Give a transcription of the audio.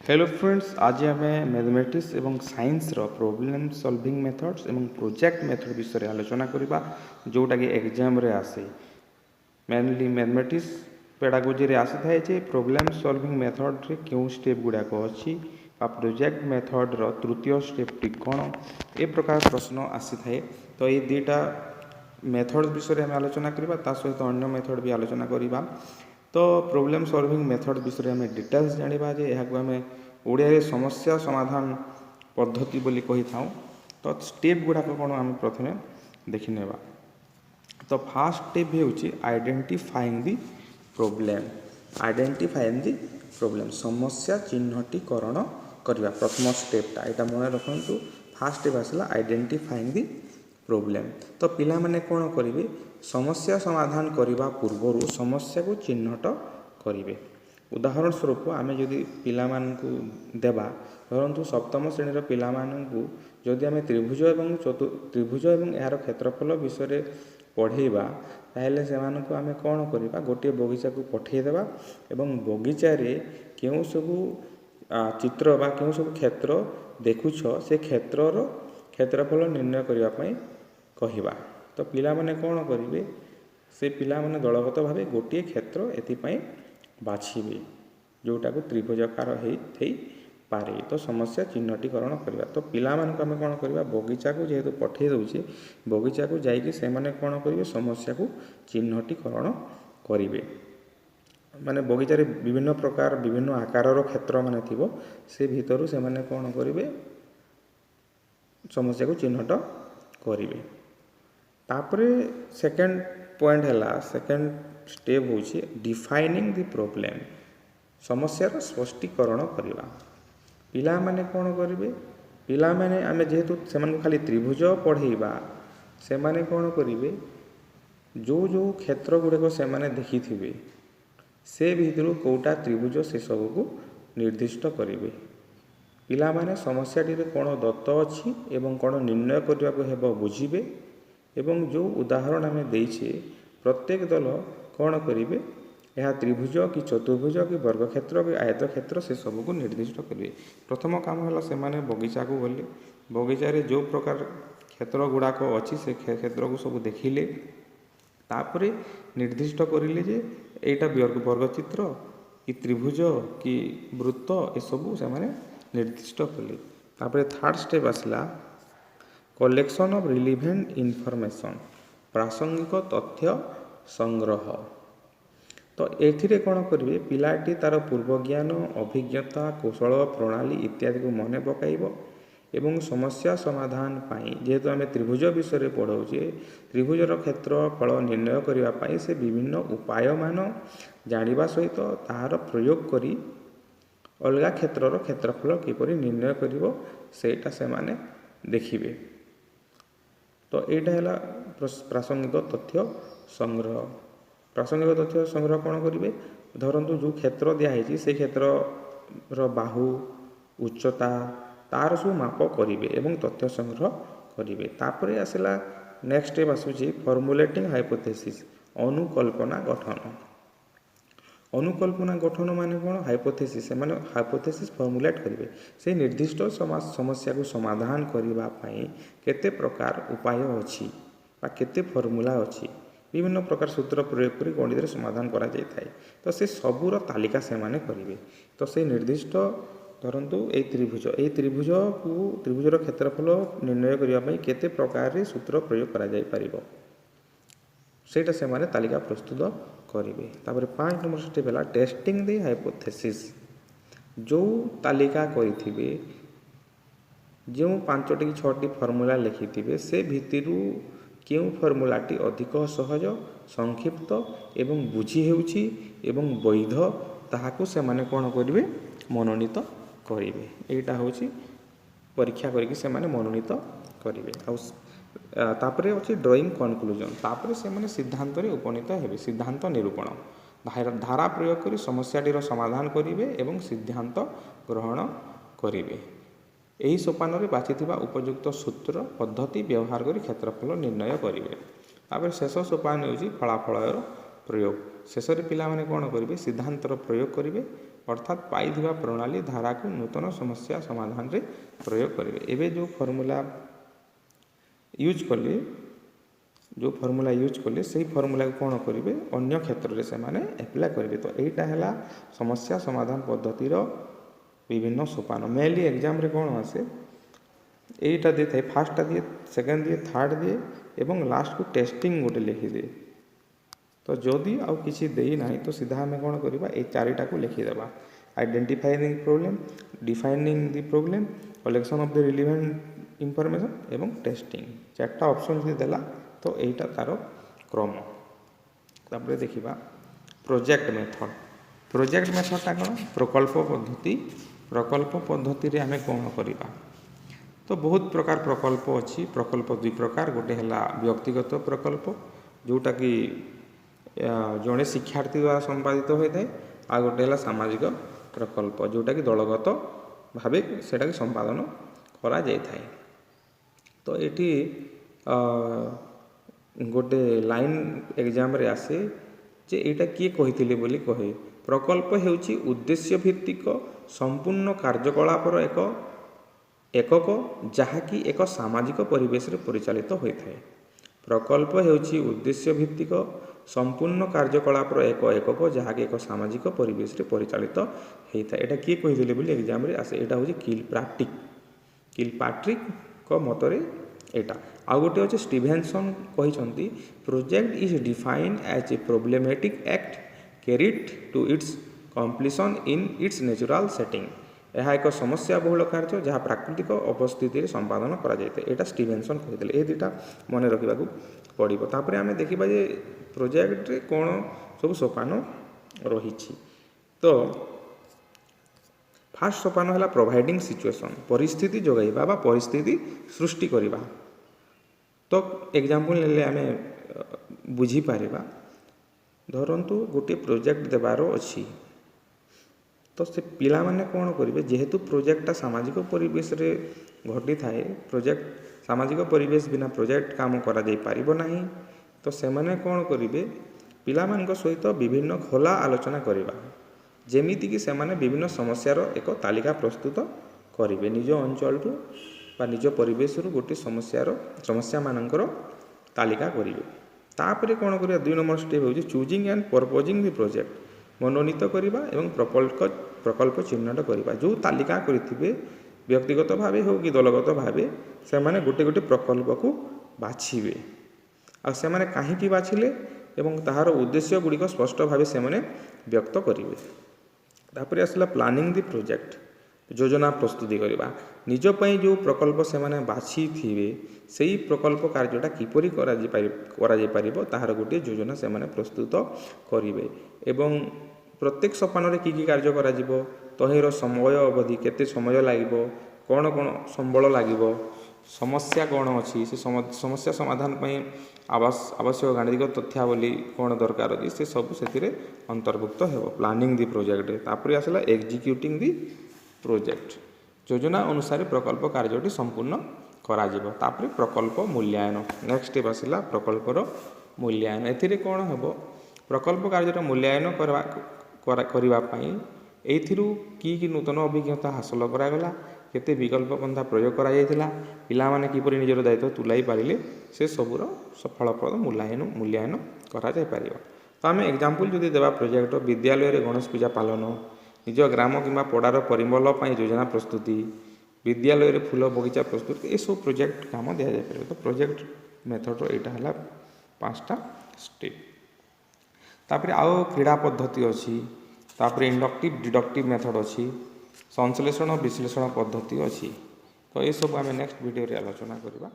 Hello friends, आज आम mathematics एवं साइंस प्रॉब्लम सॉल्विंग मेथड्स एवं प्रोजेक्ट मेथड विषय आलोचना करवा जोटा कि एग्जाम रे आसे मेनली मैथमेटिक्स पेडागोजी रे आसी थाए जे प्रॉब्लम सॉल्विंग मेथड रे क्यों स्टेप गुड़ाक अच्छी प्रोजेक्ट मेथड रो तृतीय स्टेपटी कौन ए प्रकार प्रश्न आसी थाए। तो ये दुईटा मेथड विषय आम आलोचना करवा ता सहित अन्य मेथड भी आलोचना करवा। तो प्रॉब्लम सॉल्विंग मेथड विषय आम डिटेल्स जाना जे यहाँ आम ओडिया समस्या समाधान पद्धति बोली कही था। तो स्टेप गुड़ाक कौन आम प्रथमे देखने। तो फास्ट स्टेप हूँ आइडेंटिफाइंग दी प्रोब्लेम। आइडेंटिफाइंग दी प्रोब्लेम समस्या चिन्हटीकरण करवा प्रथम स्टेपटा यहाँ मन रखु। फास्ट स्टेप आसला आइडेंटिफाइंग दी प्रोब्लेम। तो पिला माने कौन करेंगे समस्या समाधान करने पूर्व समस्या को चिन्हट करेंगे। उदाहरण स्वरूप आम जदि पिला देवा धरतु सप्तम श्रेणी पिला जदि आम त्रिभुज एवं त्रिभुज एवं यार क्षेत्रफल विषय पढ़ेबा ताहले से आम कौन करवा गोटे बगीचा को पठेदेवा एवं बगीचा रे क्यों सब चित्र बा क्यों सब क्षेत्र देखुछ से क्षेत्रर क्षेत्रफल निर्णय करने कहवा। तो पिला माने कौन करेंगे से पिला माने दलगत भाव गोटे क्षेत्र एपाई बाछिबे जोटा को त्रिभुजाकार हो पारे। तो समस्या चिन्हटीकरण करवा। तो पिला मानक आम कौन करवा बगीचा को जेहेतु पठे दौचे बगीचा को जाइए से माने कौन करेंगे समस्या को चिन्हटीकरण करेंगे। माने बगीचा रे विभिन्न प्रकार विभिन्न आकार क्षेत्र माने थिबो से भितर से माने कौन करेंगे समस्या को चिन्हट करेंगे। तापरे सेकेंड पॉइंट है सेकेंड स्टेप हूँ डिफाइनिंग द प्रोब्लेम समस्यार स्पष्टीकरण करवा। पिला माने कौन करेंगे पिला माने आमे जेहेतु से खाली त्रिभुज पढ़ेबा से माने कौन करेंगे जो जो क्षेत्र गुड़ाक से माने देखि थिबे से भितर कौटा त्रिभुज से सब को निर्दिष्ट करेंगे। पिला माने समस्याटी कौन दत्त अच्छी एवं कौन निर्णय करने को हेब बुझीबे एवं जो उदाहरण आम देचे प्रत्येक दल कौन करेंगे यह त्रिभुज कि चतुर्भुज कि वर्गक्षेत्र कि आयत क्षेत्र से सब को निर्दिष्ट करेंगे। प्रथम काम है से माने बगीचा को गले बगीचा रे जो प्रकार क्षेत्र गुड़ाक अच्छी से क्षेत्र को सब देखिले तापरे निर्दिष्ट करें जे यहाँ वर्गचित्र कि त्रिभुज कि वृत्त ये सब से माने निर्दिष्ट कले। तापरे थर्ड स्टेप आसला कलेक्शन ऑफ रिलेवेंट इनफॉरमेशन प्रासंगिक तथ्य संग्रह। तो एथिरे कौन करेंगे पिलाटी तार पूर्व ज्ञान अभिज्ञता कौशल प्रणाली इत्यादि को मन पकाइब एवं समस्या समाधान पाई जेहेतु आम त्रिभुज विषय पढ़ाऊे त्रिभुजर क्षेत्रफल निर्णय करने से विभिन्न उपाय मान जाना सहित तार प्रयोग करी अलगा क्षेत्रर क्षेत्रफल किपरि निर्णय करिवो सेटा से माने देखिबे। तो यहाँ है प्रासंगिक तथ्य संग्रह। प्रासंगिक तथ्य संग्रह कौन करेंगे धरतु जो क्षेत्र दिखाई से क्षेत्र बाहु उच्चता तार सब माप करेंगे एवं तथ्य संग्रह करेंगे। तापर आसला नेक्स्ट स्टेप आसूँ फॉर्मुलेटिंग हाइपोथेसिस अनुकल्पना गठन। अनुकल्पना गठन माने कौन हाइपोथेसिस से माने हाइपोथेसिस फॉर्मुलेट करेंगे से निर्दिष्ट समस्या को समाधान करने केते प्रकार उपाय अच्छी केते फॉर्मूला अच्छी विभिन्न प्रकार सूत्र प्रयोग कर गणित समाधान करा जाय थाए। तो से सबूर तालिका से माने करेंगे। तो से निर्दिष्ट धरतु यही त्रिभुज को त्रिभुजर क्षेत्रफल निर्णय करने केते प्रकार सूत्र प्रयोग करा जाय परिबो सेटा से माने तालिका प्रस्तुत करेंगे। तापर 5 नंबर स्टेप है टेस्टिंग द हाइपोथेसिस। जो तालिका करेंगे जो 5टी कि 6टी फर्मूला लिखि से भितर क्यों फर्मूलाटी अधिक सहज संक्षिप्त एवं बुझी होउछि एवं वैध ताहाकू से माने कौन करेंगे मनोनीत करेंगे। यहाँ हूँ परीक्षा करके से माने मनोनीत करेंगे। तापर अच्छे ड्रॉइंग कनक्लूजन तापर से माने सिद्धांत रे उपनीत हेबे सिद्धांत निरूपण धारा प्रयोग कर समस्याटीर समाधान करेंगे एवं सिद्धांत ग्रहण करेंगे। यही सोपान रे बाछिथिबा उपयुक्त सूत्र पद्धति व्यवहार कर क्षेत्रफल निर्णय करेंगे। तापर शेष सोपान होउछि फलाफलर प्रयोग। शेष रे पिला माने कौन करेंगे सिद्धांतर प्रयोग करेंगे अर्थात पाइथिबा प्रणाली धारा को नूतन समस्या समाधान रे प्रयोग करेंगे। एवं जो फॉर्मूला यूज कले जो फॉर्मूला यूज कले से फॉर्मूला को कौन करेंगे अन्य क्षेत्र में से एप्लाय करेंगे। तो यहाँ है समस्या समाधान पद्धतिर विभिन्न सोपान। मेनली एग्जाम रे कौन आसे यहीटा दी था फार्स्टा दिए सेकेंड दिए थर्ड दिए एवं लास्ट को टेस्टिंग गोटे लिखिदे। तो जदि आउ किसी देई नाही तो सीधा आम कौन करवा ये चारिटा को लिखिदेवा identifying the problem defining the problem collection of the relevant information एवं टेस्टिंग चार्टा ऑप्शन यदि देला तो यहीटा तार क्रम। तापर देखिबा प्रोजेक्ट मेथड। प्रोजेक्ट मेथडटा कौन प्रकल्प पद्धति रे आमे कौन करवा। तो बहुत प्रकार प्रकल्प अच्छी प्रकल्प दुई प्रकार गोटे है व्यक्तिगत प्रकल्प जोटा कि जड़े शिक्षार्थी द्वारा संपादित होता है आ गोटे है सामाजिक प्रकल्प जोटा कि दलगत भाव सेटा संपादन करा जाय थाए। तो ये गोटे लाइन एग्जाम रे आसे जे एटा किए कहिथिले बोली कहे प्रकल्प हेउची उद्देश्य भित्तिक संपूर्ण कार्यकलापर एकक जहाँकि एक सामाजिक परिवेश रे परिचालित होता है। प्रकल्प हेउची उद्देश्य भित्तिक संपूर्ण कार्यकलापर एकक जहाँकि एक सामाजिक परिवेश रे परिचालित होता है। एटा किए कहिथिले बोली एग्जाम रे आसे एटा होची किलपाट्रिक को मतरे एटा। आ गोटे अच्छे स्टीभेनसन कहिसंती project is defined as a problematic act carried to its completion in its natural setting. यह एक समस्या बहुल कार्य जहाँ प्राकृतिक अवस्थिति संपादन करा जाए। यहाँ स्टीभेनसन कही ये दुटा मन रखा पड़ो। तापर आम देखा जे प्रोजेक्ट रे कौन सब सोपान रही। तो फास्ट सोपान है प्रोवाइडिंग सिचुएशन परिस्थिति जोगाइबा बा परिस्थिति सृष्टि करवा। तो एग्जाम्पल ले आम बुझीपर धरतु गोटे प्रोजेक्ट देवार अच्छी तो से पिला माने कौन करेंगे जेहेतु प्रोजेक्टटा सामाजिक परिवेश रे घटी थाए प्रोजेक्ट सामाजिक परिवेश बिना प्रोजेक्ट काम करा जाई पारिबो नाही। तो से माने कौन करेंगे पिला मान सहित विभिन्न खोला आलोचना करवा जेमिति कि से माने विभिन्न समस्यार एक तालिका प्रस्तुत करेंगे निज अंचल निज परिवेश गोटे समस्या मानकर तालिका करेंगे। तापर कौन करिया 2 नंबर स्टेप हो choosing and proposing the project मनोनीत करवा एवं प्रकल्प चिन्हट करवा। जो तालिका करेंगे व्यक्तिगत भाव हो कि दलगत भाव से माने गोटे गोटे प्रकल्प को बाछिबे आ से माने काहीकि बाछिले एवं ताहार उद्देश्य गुड़िक स्पष्ट भाव से माने व्यक्त करेंगे। तापर आसला प्लानिंग द प्रोजेक्ट योजना प्रस्तुति करवा निज पई जो प्रकल्प से माने बाछि थिबे सेही प्रकल्प कार्यटा किपरि करा जाय पारिबो ताहार गोटे योजना से माने प्रस्तुत करिवे एवं प्रत्येक सोपान रे की कार्य करा जिवो तहिर समय अवधि केते समय लागिबो कौन कौन संबल लागिबो समस्या कौन अच्छी से समस्या समाधान पई आवश्यक गाणितिक तथ्यावली कौन दरकार अच्छी से सब से अंतर्भुक्त हेबो प्लानिंग दी प्रोजेक्ट। तापर आसला एग्जीक्यूटिंग दी प्रोजेक्ट योजना अनुसार प्रकल्प कार्यटी संपूर्ण करा जिवो। तापर प्रकल्प मूल्यांकन नेक्स्ट स्टेप आसला प्रकल्पर मूल्यांकन। एथिरे कौन हेबो प्रकल्प कार्य मूल्यांकन करबा पई एथिरु की नूतन अभिज्ञता हासिल करागला केते विकल्प पंथा प्रयोग करा जायतिला पिला माने किपरि निजर दायित्व तुलाई पारिले से सबुर सफलप्रद मूल्यांकन करा जाय पारिबो। तो आम एग्जाम्पल जदि देवा प्रोजेक्ट विद्यालय रे गणेश पूजा पालन निज ग्राम किंबा पड़ार परिमल योजना प्रस्तुति विद्यालय रे फूल बगीचा प्रस्तुति ये सब प्रोजेक्ट काम दि जाए। तो प्रोजेक्ट मेथड यहाँ है 5टा स्टेप। तापर आउ क्रीड़ा पद्धति अच्छी तापर इंडक्टिव डिडक्टिव मेथड अच्छी संश्लेषण विश्लेषण पद्धति अच्छी। तो ये सब आम नेक्स्ट वीडियो रे आलोचना करवा।